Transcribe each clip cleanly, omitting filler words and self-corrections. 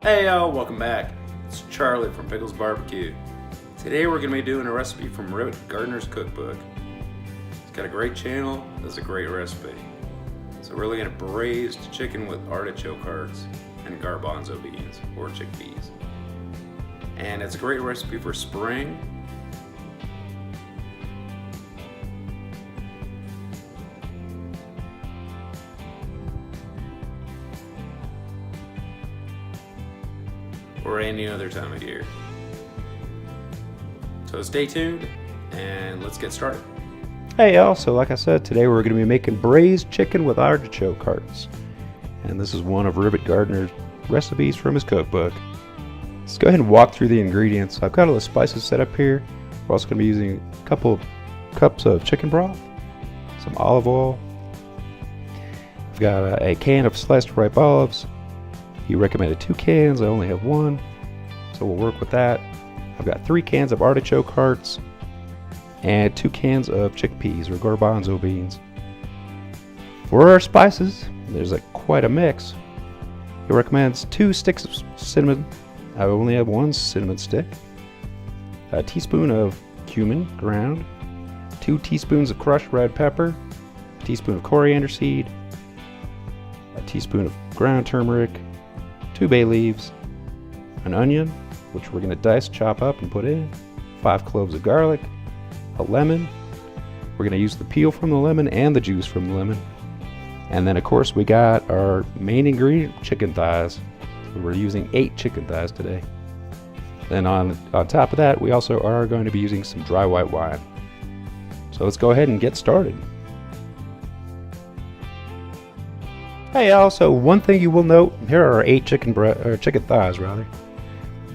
Hey y'all, welcome back. It's Charlie from Pickles Barbecue. Today we're going to be doing a recipe from Rivet Gardeners cookbook. It's got a great channel, does a great recipe. So we're looking at braised chicken with artichoke hearts and garbanzo beans or chickpeas. And it's a great recipe for spring. Or any other time of year. So stay tuned and let's get started. Hey y'all, so like I said, today we're going to be making braised chicken with artichoke hearts. And this is one of Rivet Gardener's recipes from his cookbook. Let's go ahead and walk through the ingredients. I've got all the spices set up here. We're also going to be using a couple of cups of chicken broth, some olive oil. I've got a can of sliced ripe olives. He recommended 2 cans, I only have 1, so we'll work with that. I've got 3 cans of artichoke hearts and 2 cans of chickpeas or garbanzo beans. For our spices, there's quite a mix. He recommends 2 sticks of cinnamon. I only have 1 cinnamon stick. A teaspoon of cumin ground, 2 teaspoons of crushed red pepper, a teaspoon of coriander seed, a teaspoon of ground turmeric, 2 bay leaves, an onion, which we're going to dice, chop up, and put in, 5 cloves of garlic, a lemon. We're going to use the peel from the lemon and the juice from the lemon. And then, of course, we got our main ingredient, chicken thighs. We're using 8 chicken thighs today. Then on top of that, we also are going to be using some dry white wine. So let's go ahead and get started. Hey y'all, so one thing you will note, here are our 8 chicken thighs rather.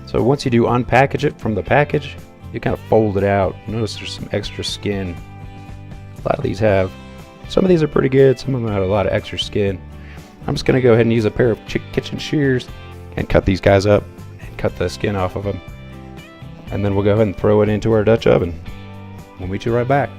So once you do unpackage it from the package, you kind of fold it out. Notice there's some extra skin. A lot of these have. Some of these are pretty good, some of them have a lot of extra skin. I'm just going to go ahead and use a pair of kitchen shears and cut these guys up and cut the skin off of them. And then we'll go ahead and throw it into our Dutch oven. We'll meet you right back.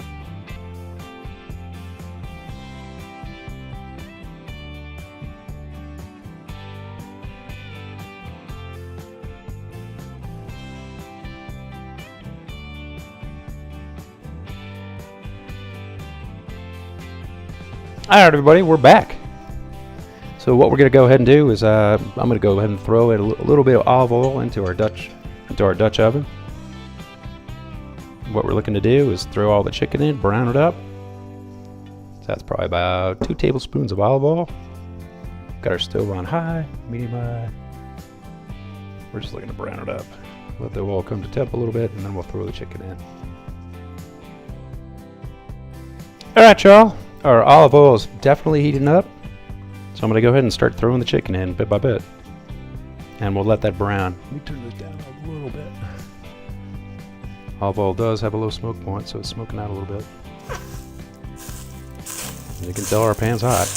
Alright everybody, we're back. So what we're going to go ahead and do is I'm going to go ahead and throw a little bit of olive oil into our Dutch oven. What we're looking to do is throw all the chicken in, brown it up. So that's probably about 2 tablespoons of olive oil. Got our stove on high, medium high. We're just looking to brown it up. Let the oil come to temp a little bit and then we'll throw the chicken in. Alright y'all. Our olive oil is definitely heating up, so I'm going to go ahead and start throwing the chicken in bit by bit, and we'll let that brown. Let me turn this down a little bit. Olive oil does have a low smoke point, so it's smoking out a little bit. And you can tell our pan's hot.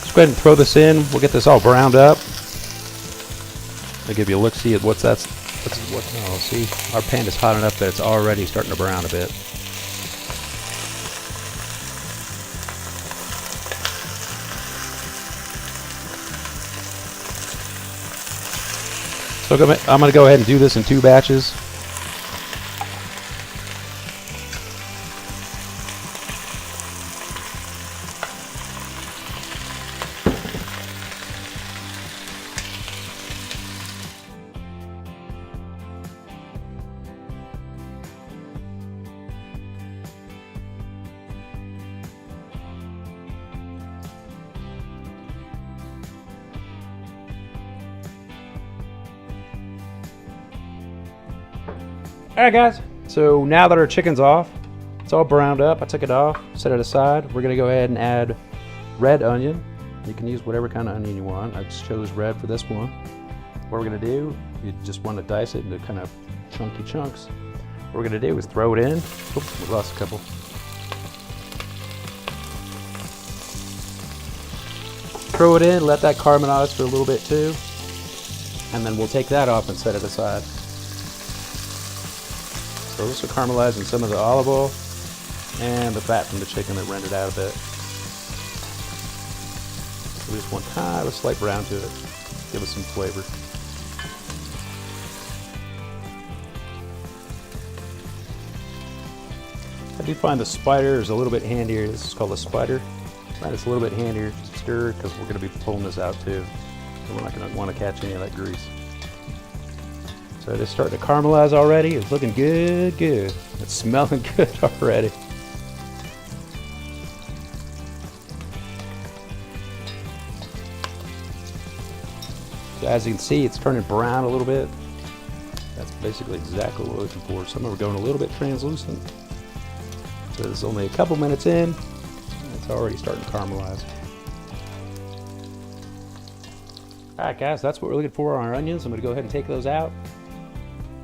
Let's go ahead and throw this in. We'll get this all browned up. I'll give you a look-see at what's that. Oh, see, our pan is hot enough that it's already starting to brown a bit. So I'm going to go ahead and do this in 2 batches. Alright guys, so now that our chicken's off, it's all browned up, I took it off, set it aside. We're going to go ahead and add red onion. You can use whatever kind of onion you want. I just chose red for this one. What we're going to do, you just want to dice it into kind of chunky chunks. What we're going to do is throw it in. Oops, we lost a couple. Throw it in, let that caramelize for a little bit too. And then we'll take that off and set it aside. So this will caramelize in some of the olive oil. and the fat from the chicken that rendered out a bit. So we just want kind of a slight brown to it, give us some flavor. I do find the spider is a little bit handier. This is called a spider. I find it's a little bit handier to stir because we're going to be pulling this out too. So we're not going to want to catch any of that grease. So it is starting to caramelize already. It's looking good, good. It's smelling good already. So as you can see, it's turning brown a little bit. That's basically exactly what we're looking for. Some of them are going a little bit translucent. So it's only a couple minutes in. It's already starting to caramelize. Alright guys, that's what we're looking for on our onions. I'm going to go ahead and take those out.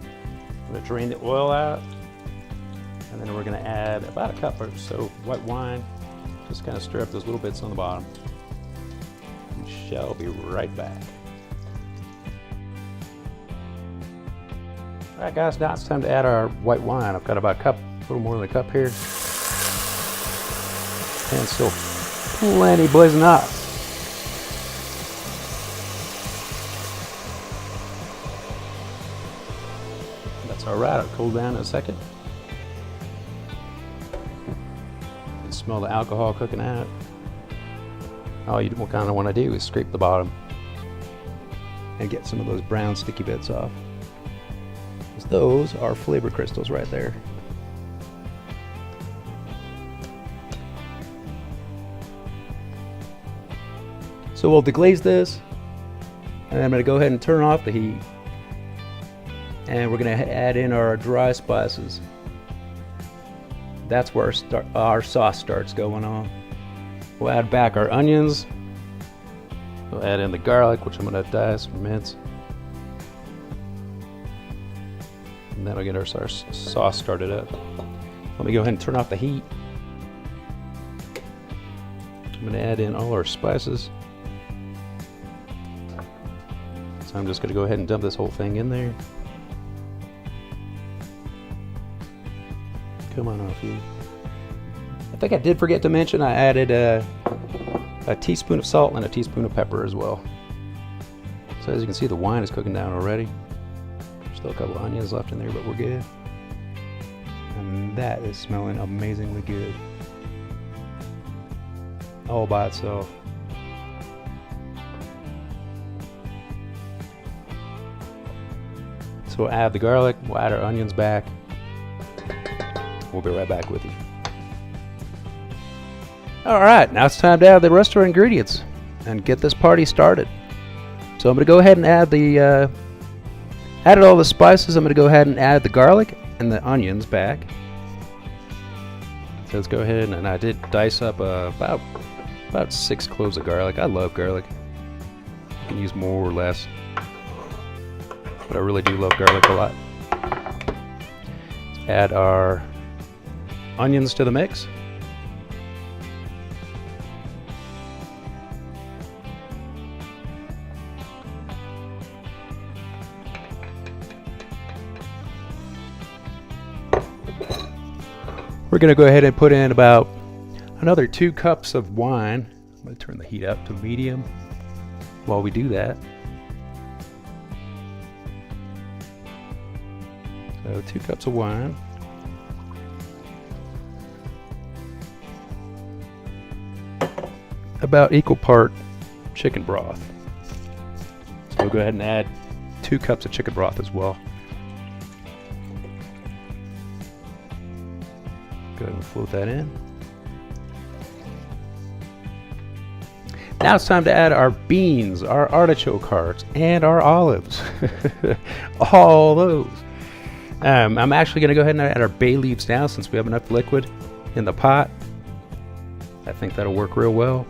I'm going to drain the oil out. And then we're going to add about a cup or so white wine. Just kind of stir up those little bits on the bottom. We shall be right back. Alright guys, now it's time to add our white wine. I've got about a cup, a little more than a cup here. And still plenty blazing hot. That's alright, it'll cool down in a second. You can smell the alcohol cooking out. All you kind of want to do is scrape the bottom and get some of those brown sticky bits off. Those are flavor crystals right there. So we'll deglaze this, and I'm going to go ahead and turn off the heat, and we're going to add in our dry spices. That's where our sauce starts going on. We'll add back our onions. We'll add in the garlic, which I'm going to dice and mince. And that'll get our sauce started up. Let me go ahead and turn off the heat. I'm going to add in all our spices. So I'm just going to go ahead and dump this whole thing in there. Come on off you. I think I did forget to mention I added a teaspoon of salt and a teaspoon of pepper as well. So as you can see, the wine is cooking down already. Still a couple of onions left in there, but we're good. And that is smelling amazingly good. All by itself. So we'll add the garlic, we'll add our onions back. We'll be right back with you. Alright, now it's time to add the rest of our ingredients and get this party started. So I'm going to go ahead and add added all the spices. I'm going to go ahead and add the garlic and the onions back. So let's go ahead, and I did dice up about 6 cloves of garlic. I love garlic. You can use more or less, but I really do love garlic a lot. Let's add our onions to the mix. We're going to go ahead and put in about another 2 cups of wine. I'm going to turn the heat up to medium while we do that. So 2 cups of wine. About equal part chicken broth. So we'll go ahead and add 2 cups of chicken broth as well. Go ahead and float that in. Now it's time to add our beans, our artichoke hearts, and our olives. All those. I'm actually going to go ahead and add our bay leaves now since we have enough liquid in the pot. I think that'll work real well.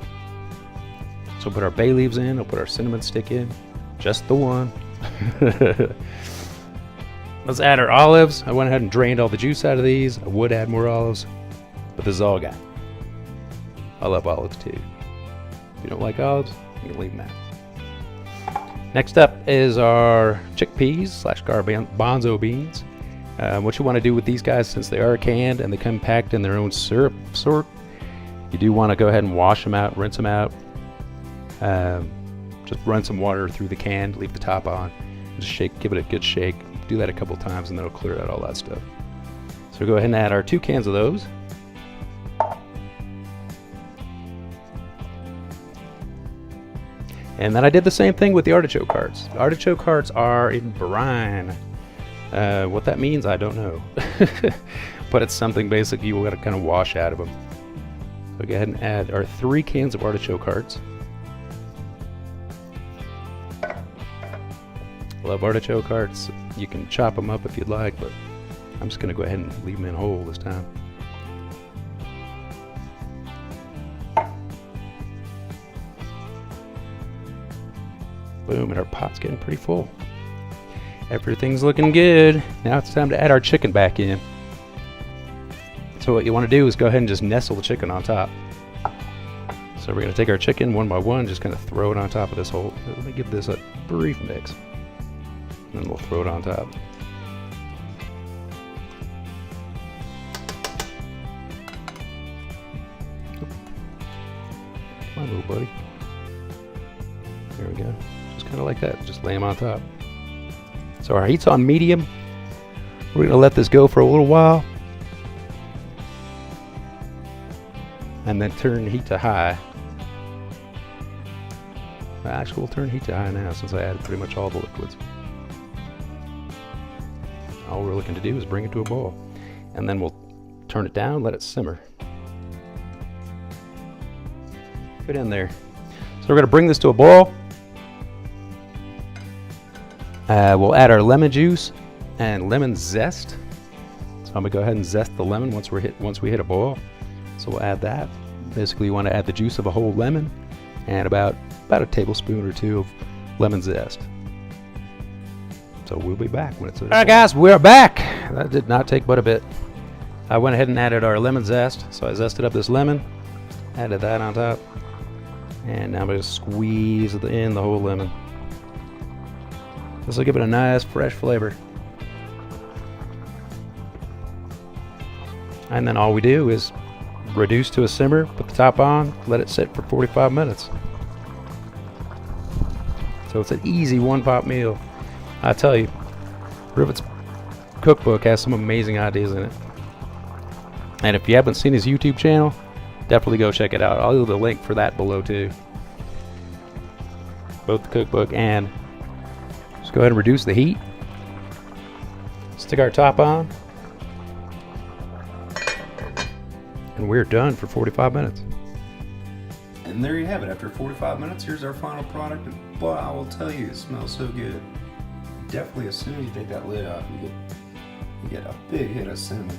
So we'll put our bay leaves in, we'll put our cinnamon stick in. Just the one. Let's add our olives. I went ahead and drained all the juice out of these. I would add more olives, but this is all I got. I love olives too. If you don't like olives, you can leave them out. Next up is our chickpeas / garbanzo beans. What you want to do with these guys, since they are canned and they come packed in their own syrup sort, you do want to go ahead and wash them out, rinse them out. Just run some water through the can, leave the top on, just shake, give it a good shake. Do that a couple times and that'll clear out all that stuff. So go ahead and add our 2 cans of those. And then I did the same thing with the artichoke hearts. The artichoke hearts are in brine. What that means, I don't know. But it's something basic you got to kind of wash out of them. So go ahead and add our 3 cans of artichoke hearts. Love artichoke hearts. You can chop them up if you'd like, but I'm just going to go ahead and leave them in whole this time. Boom, and our pot's getting pretty full. Everything's looking good. Now it's time to add our chicken back in. So what you want to do is go ahead and just nestle the chicken on top. So we're going to take our chicken one by one, just kind of throw it on top of this whole. Let me give this a brief mix. And then we'll throw it on top. Come on, little buddy. There we go. Just kind of like that. Just lay them on top. So our heat's on medium. We're going to let this go for a little while. And then turn heat to high. Actually, we'll turn heat to high now since I added pretty much all the liquids. All we're looking to do is bring it to a boil. And then we'll turn it down, let it simmer. Put it in there. So we're going to bring this to a boil. We'll add our lemon juice and lemon zest. So I'm going to go ahead and zest the lemon once we hit a boil. So we'll add that. Basically, you want to add the juice of a whole lemon and about a tablespoon or 2 of lemon zest. So we'll be back when it's ready. All right, guys, we're back. That did not take but a bit. I went ahead and added our lemon zest. So I zested up this lemon, added that on top, and now I'm going to squeeze in the whole lemon. This will give it a nice, fresh flavor. And then all we do is reduce to a simmer, put the top on, let it sit for 45 minutes. So it's an easy one-pot meal. I tell you, Rivet's cookbook has some amazing ideas in it. And if you haven't seen his YouTube channel, definitely go check it out. I'll leave the link for that below too. Both the cookbook and just go ahead and reduce the heat. Stick our top on. And we're done for 45 minutes. And there you have it. After 45 minutes, here's our final product. And boy, I will tell you, it smells so good. Definitely, as soon as you take that lid off, you get a big hit of cinnamon.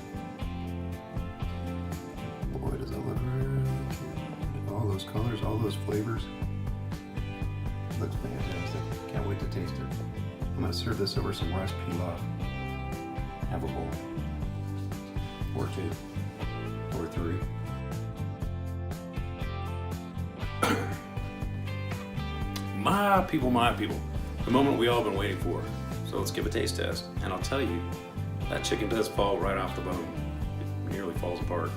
Boy, does it look really good. All those colors, all those flavors. It looks fantastic. Can't wait to taste it. I'm going to serve this over some rice pilaf. Have a bowl. Or 2. Or 3. My people. The moment we all been waiting for. So let's give a taste test. And I'll tell you, that chicken does fall right off the bone. It nearly falls apart.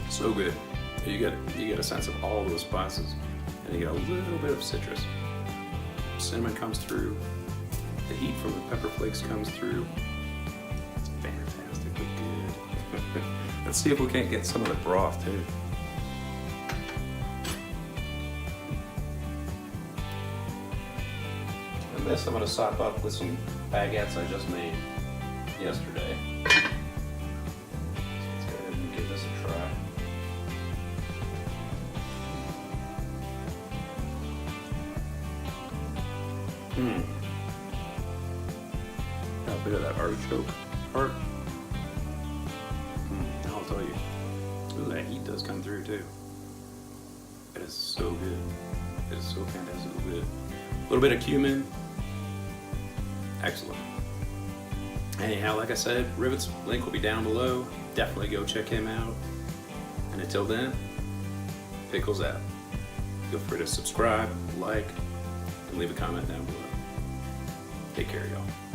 So good. You get a sense of all those spices, and you get a little bit of citrus. Cinnamon comes through. The heat from the pepper flakes comes through. It's fantastically good. Let's see if we can't get some of the broth too. And this I'm going to sop up with some baguettes I just made yesterday. So let's go ahead and give this a try. Got a bit of that artichoke part. I'll tell you, ooh, that heat does come through too. It is so good. It is so fantastically good. A little bit of cumin. Excellent. Anyhow, like I said, Rivet's link will be down below. Definitely go check him out. And until then, pickles out. Feel free to subscribe, like, and leave a comment down below. Take care, y'all.